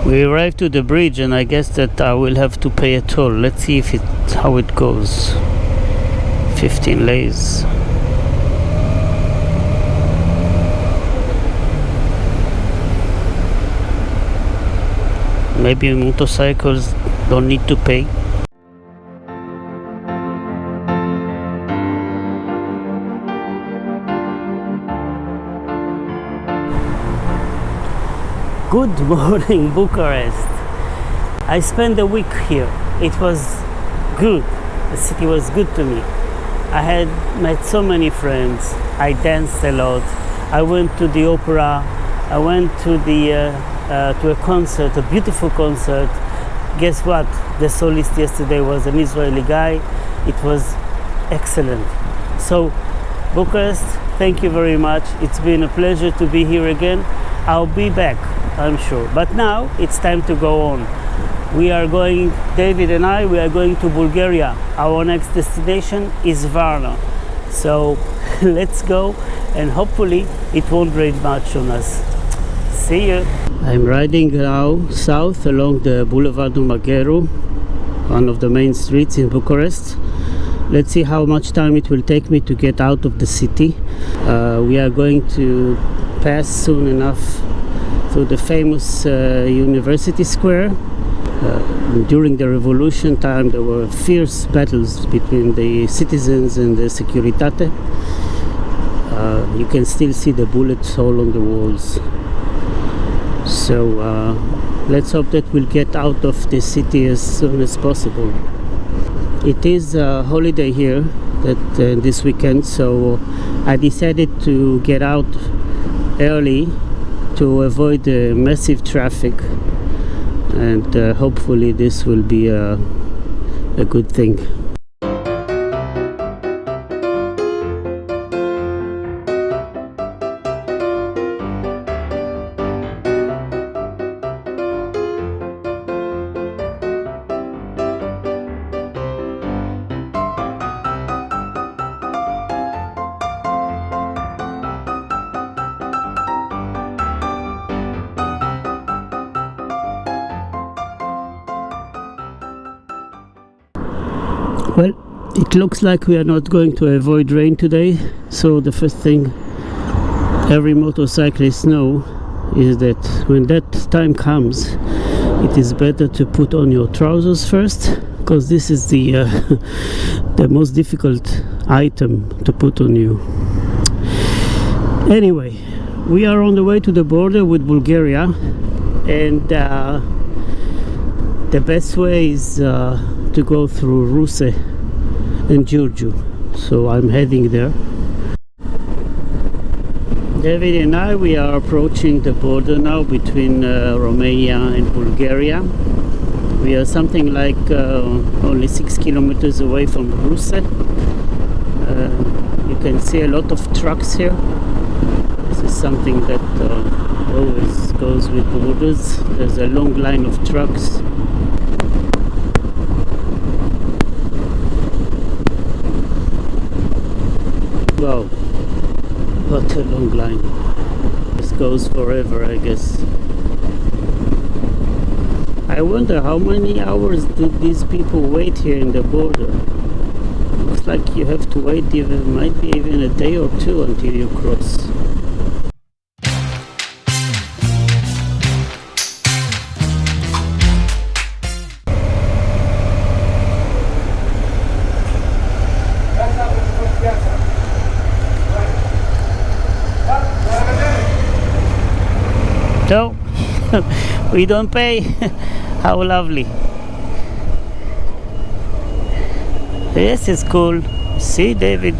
We arrived to the bridge, and I guess that I will have to pay a toll. Let's see how it goes. 15 lays. Maybe motorcycles don't need to pay. Good morning, Bucharest. I spent a week here. It was good. The city was good to me. I had met so many friends. I danced a lot. I went to the opera. I went to a concert, a beautiful concert. Guess what? The solist yesterday was an Israeli guy. It was excellent. So, Bucharest, thank you very much. It's been a pleasure to be here again. I'll be back, I'm sure. But now it's time to go on. We are going, David and I, we are going to Bulgaria. Our next destination is Varna. So let's go, and hopefully it won't rain much on us. See you. I'm riding now south along the Boulevard Magheru, one of the main streets in Bucharest. Let's see how much time it will take me to get out of the city. We are going to pass soon enough through the famous University Square. During the revolution time, there were fierce battles between the citizens and the Securitate. You can still see the bullets all on the walls. So let's hope that we'll get out of the city as soon as possible. It is a holiday here this weekend, so I decided to get out early to avoid the massive traffic, and hopefully this will be a good thing. Well, it looks like we are not going to avoid rain today, so the first thing every motorcyclist knows is that when that time comes, it is better to put on your trousers first, because this is the the most difficult item to put on you. Anyway, we are on the way to the border with Bulgaria, and the best way is to go through Ruse and Giurgiu, so I'm heading there. David and I, we are approaching the border now between Romania and Bulgaria. We are something like only 6 kilometers away from Ruse. You can see a lot of trucks here. This is something that always goes with borders. There's a long line of trucks. Wow, what a long line. This goes forever, I guess. I wonder how many hours do these people wait here in the border. Looks like you have to wait might be even a day or two until you cross. So, we don't pay. How lovely. This is cool. See, David,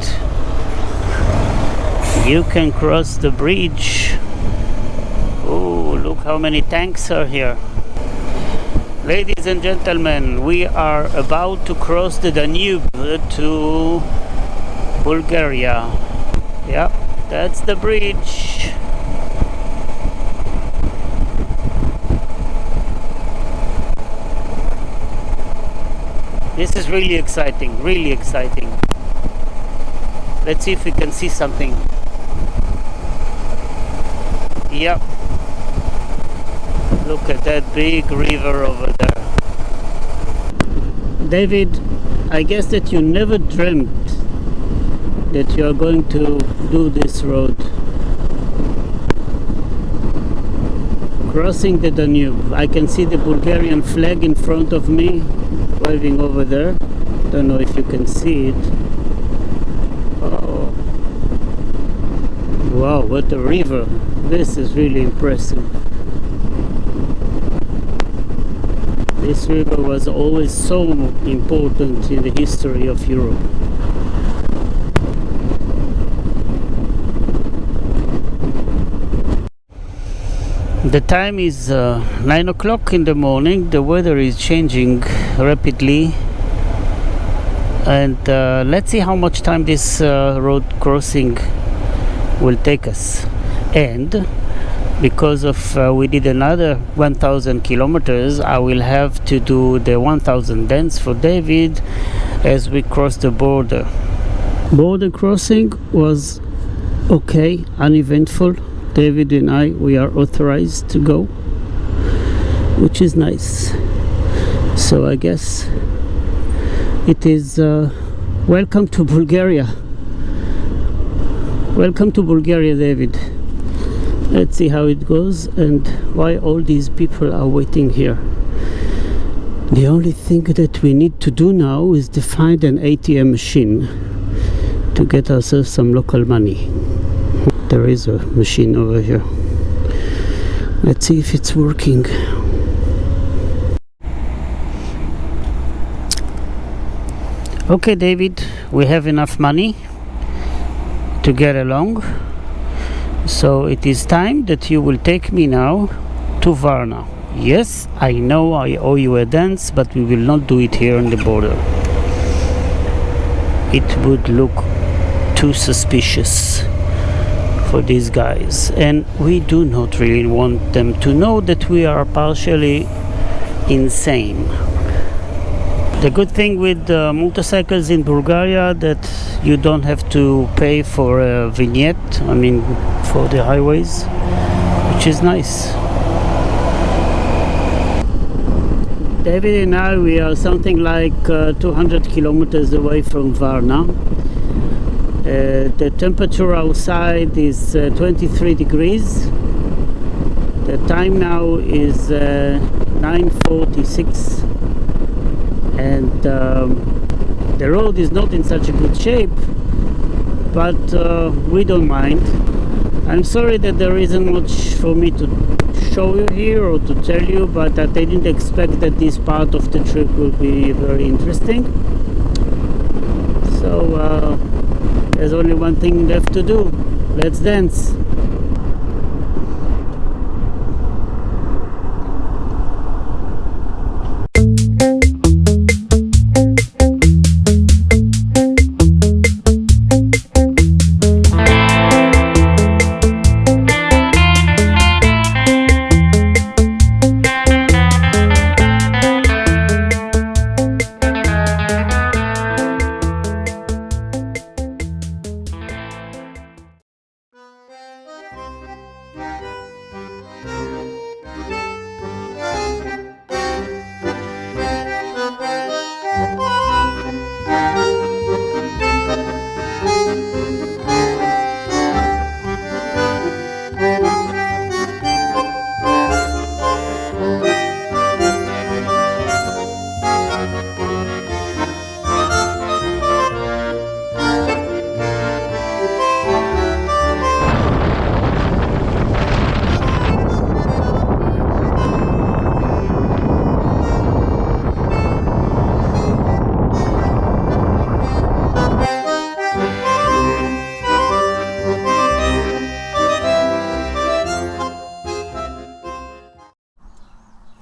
you can cross the bridge. Oh, look how many tanks are here. Ladies and gentlemen, we are about to cross the Danube to Bulgaria. Yeah, that's the bridge. This is really exciting, really exciting. Let's see if we can see something. Yep. Look at that big river over there. David, I guess that you never dreamt that you are going to do this road. Crossing the Danube. I can see the Bulgarian flag in front of me, waving over there. Don't know if you can see it. Oh. Wow, what a river. This is really impressive. This river was always so important in the history of Europe. The time is 9 o'clock in the morning. The weather is changing rapidly, and let's see how much time this road crossing will take us. And because of we did another 1,000 kilometers, I will have to do the 1,000 dance for David as we cross the border. Border crossing was okay, uneventful. David and I, we are authorized to go, which is nice. So I guess it is welcome to Bulgaria. Welcome to Bulgaria, David. Let's see how it goes and why all these people are waiting here. The only thing that we need to do now is to find an ATM machine to get ourselves some local money. There is a machine over here. Let's see if it's working. Okay, David, we have enough money to get along. So it is time that you will take me now to Varna. Yes, I know I owe you a dance, but we will not do it here on the border. It would look too suspicious for these guys, and we do not really want them to know that we are partially insane. The good thing with motorcycles in Bulgaria that you don't have to pay for a vignette, I mean for the highways, which is nice. David and I, we are something like 200 kilometers away from Varna. The temperature outside is 23 degrees. The time now is 9:46, and the road is not in such a good shape, but we don't mind. I'm sorry that there isn't much for me to show you here or to tell you, but I didn't expect that this part of the trip will be very interesting. So there's only one thing left to do. Let's dance.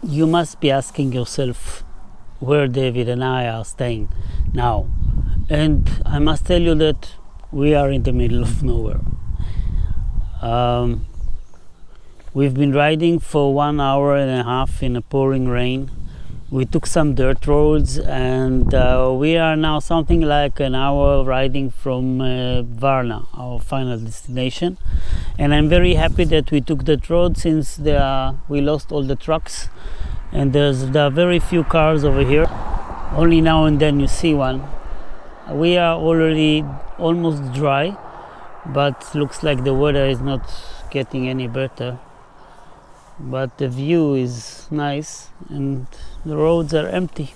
You must be asking yourself where David and I are staying now, and I must tell you that we are in the middle of nowhere. We've been riding for 1 hour and a half in a pouring rain. We took some dirt roads, and we are now something like an hour riding from Varna, our final destination. And I'm very happy that we took that road, since we lost all the trucks, and there are very few cars over here. Only now and then you see one. We are already almost dry, but looks like the weather is not getting any better. But the view is nice and the roads are empty.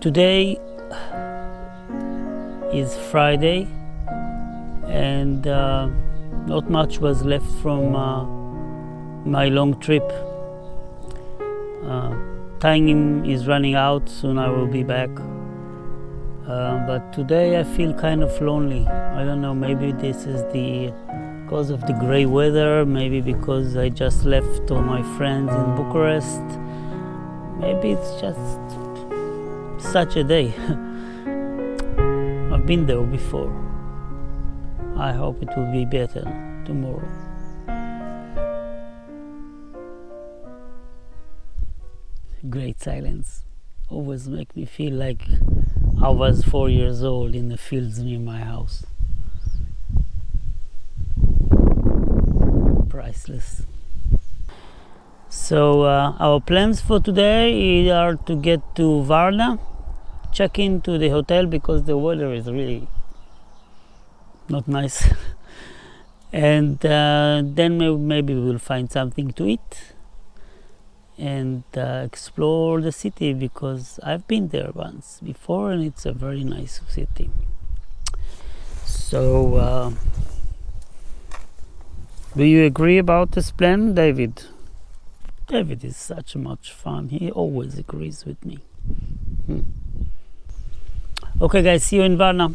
Today is Friday, and not much was left from my long trip. Time is running out, soon I will be back. But today I feel kind of lonely. I don't know, maybe this is because of the gray weather, maybe because I just left all my friends in Bucharest. Maybe it's just such a day. I've been there before. I hope it will be better tomorrow. Great silence. Always make me feel like I was 4 years old in the fields near my house. Priceless. So our plans for today are to get to Varna, check into the hotel because the weather is really not nice, and then maybe we'll find something to eat and explore the city, because I've been there once before and it's a very nice city. So do you agree about this plan, David? David is such much fun. He always agrees with me. Okay guys, see you in Varna.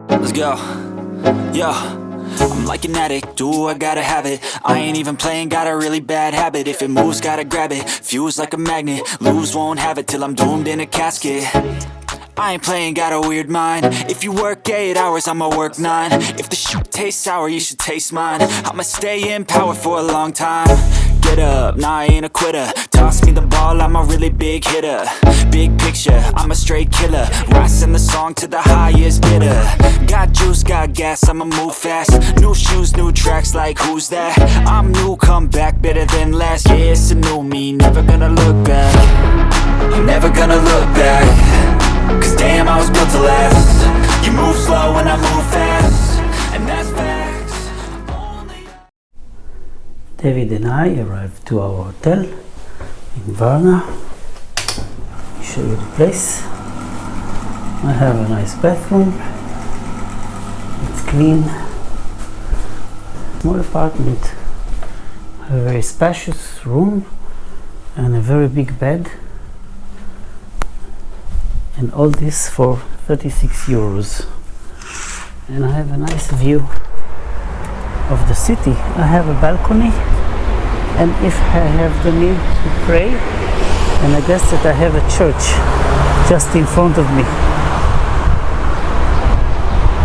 Let's go. Yo, I'm like an addict, do I gotta have it. I ain't even playing, got a really bad habit. If it moves, gotta grab it, fuse like a magnet. Lose, won't have it till I'm doomed in a casket. I ain't playing, got a weird mind. If you work 8 hours, I'ma work 9. If the shit tastes sour, you should taste mine. I'ma stay in power for a long time. Get up, nah, I ain't a quitter. Toss me the ball, I'm a really big hitter. Big picture, I'm a straight killer. Rising the song to the highest bidder. Got juice, got gas, I'ma move fast. New shoes, new tracks, like who's that? I'm new, come back, better than last. Yeah, it's a new me, never gonna look back. I'm never gonna look back, cause damn, I was built to last. You move slow and I move fast, and that's facts. David and I arrived to our hotel in Varna. Let me show you the place. I have a nice bathroom. It's clean. Small apartment. A very spacious room and a very big bed. And all this for 36 euros. And I have a nice view of the city. I have a balcony, and if I have the need to pray, and I guess that I have a church just in front of me.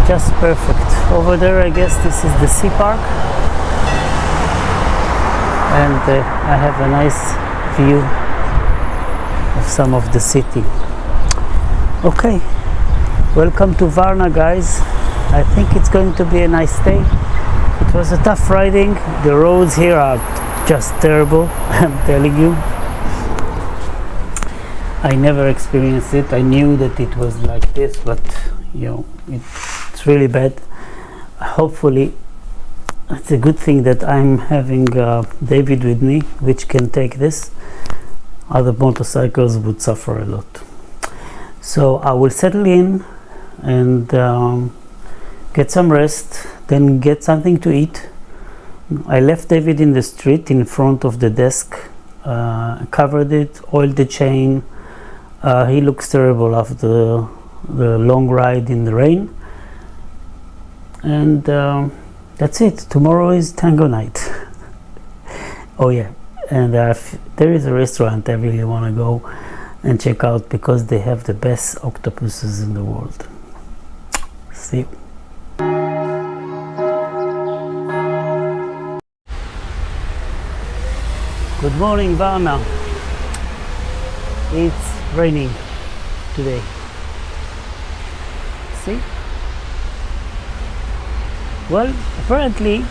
Just perfect. Over there, I guess this is the sea park, and I have a nice view of some of the city. Okay, welcome to Varna, guys. I think it's going to be a nice day. It was a tough riding. The roads here are just terrible, I'm telling you. I never experienced it. I knew that it was like this, but you know, it's really bad. Hopefully, it's a good thing that I'm having David with me, which can take this. Other motorcycles would suffer a lot. So I will settle in and get some rest, then get something to eat. I left David in the street in front of the desk, covered it, oiled the chain. He looks terrible after the long ride in the rain. And that's it. Tomorrow is tango night. Oh yeah, and there is a restaurant I really want to go and check out because they have the best octopuses in the world. See you. Good morning, Varna. It's raining today. See? Well, apparently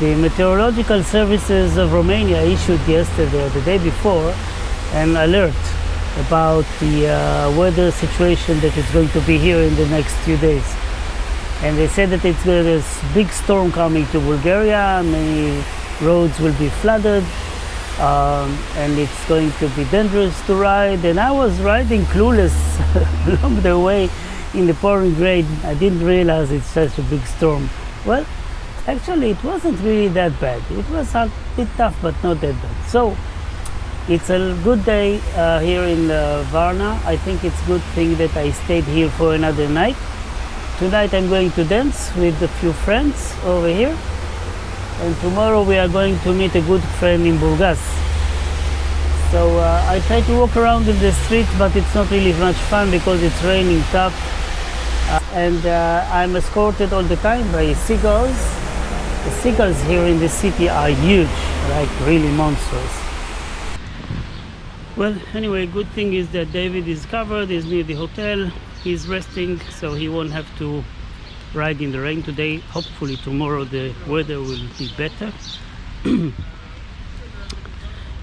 the meteorological services of Romania issued yesterday or the day before an alert about the weather situation that is going to be here in the next few days. And they said that there's a big storm coming to Bulgaria, many roads will be flooded, and it's going to be dangerous to ride. And I was riding clueless along the way in the pouring rain. I didn't realize it's such a big storm. Well, actually it wasn't really that bad. It was a bit tough, but not that bad. So it's a good day here in Varna. I think it's a good thing that I stayed here for another night. Tonight I'm going to dance with a few friends over here. And tomorrow we are going to meet a good friend in Bucharest. So I try to walk around in the street, but it's not really much fun because it's raining tough. And I'm escorted all the time by seagulls. The seagulls here in the city are huge, like really monstrous. Well, anyway, good thing is that David is covered, he's near the hotel, he's resting, so he won't have to ride in the rain today. Hopefully tomorrow the weather will be better.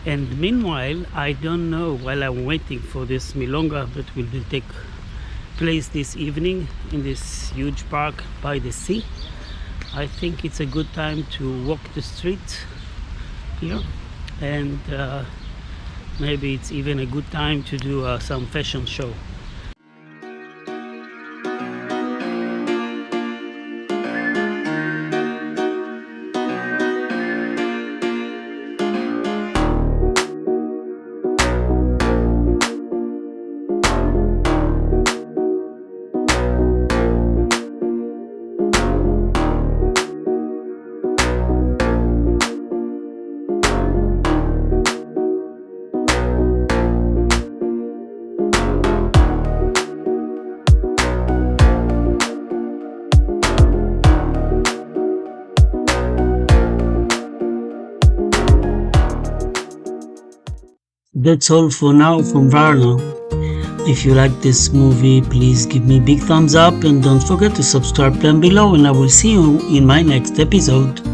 And meanwhile, I don't know, while I'm waiting for this milonga that will take place this evening in this huge park by the sea, I think it's a good time to walk the street here, and maybe it's even a good time to do some fashion show. That's all for now from Varna. If you like this movie, please give me a big thumbs up and don't forget to subscribe down below, and I will see you in my next episode.